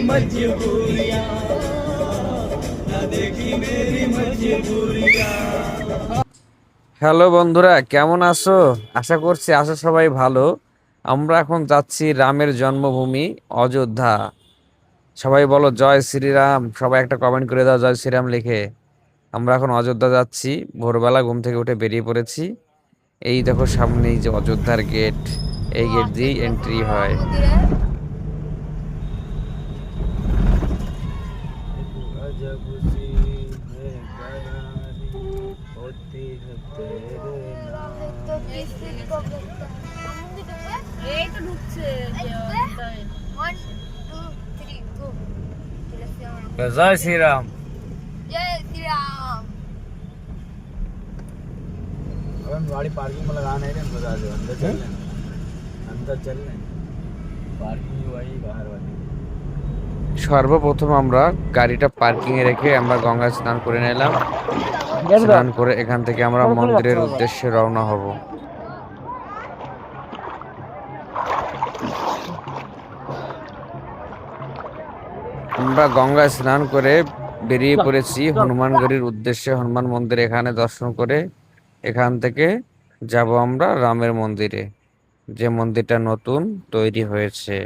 मजबूरियां ना देखी मेरी मजबूरियां। হ্যালো বন্ধুরা, কেমন আছো? আশা করছি সবাই ভালো। আমরা এখন যাচ্ছি রামের জন্মভূমি অযোধ্যা। সবাই বলো জয় শ্রীরাম, সবাই একটা কমেন্ট করে দাও জয় শ্রীরাম লিখে। আমরা এখন অযোধ্যা যাচ্ছি, ভোরবেলা ঘুম থেকে উঠে বেরিয়ে পড়েছি। এই দেখো সামনেই যে অযোধ্যার গেট, এই গেট দিয়েই এন্ট্রি হয়। जय श्री राम। जय श्री राम। अब हम गाड़ी पार्किंग में लगा नहीं रहे, बता दो अंदर चल लें, अंदर चल लें, पार्किंग ही वही बाहर वाली। সর্বপ্রথম আমরা গাড়িটা পার্কিং এ রেখে আমরা গঙ্গায় স্নান করে নিলাম। স্নান করে এখান থেকে আমরা মন্দিরের উদ্দেশ্যে রওনা হব। আমরা গঙ্গায় স্নান করে বেরিয়ে পড়েছি হনুমানগড়ির উদ্দেশ্যে। হনুমান মন্দির এখানে দর্শন করে এখান থেকে যাব আমরা রামের মন্দিরে, যে মন্দিরটা নতুন তৈরি হয়েছে।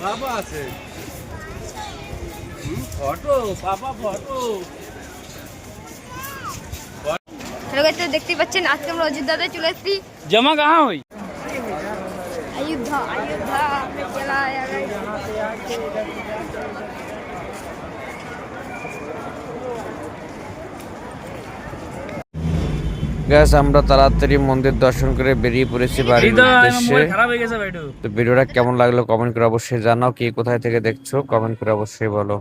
पापा আছে ফটো, পাপা ফটো। हेलो गाइस, देखते बच्चन आज हम अयोध्या चले एसেছি। जमा कहाँ हुई? अयोध्या अयोध्या में चला आया गाइस। গাইস আমরা তাড়াতাড়ি মন্দির দর্শন করে বেরিয়ে পড়েছি বাড়ির উদ্দেশ্যে। খারাপ হয়ে গেছে ভাইটু। তো ভিডিওটা কেমন লাগলো কমেন্ট করে অবশ্যই জানাও। কে কোথায় থেকে দেখছো কমেন্ট করে অবশ্যই বলো।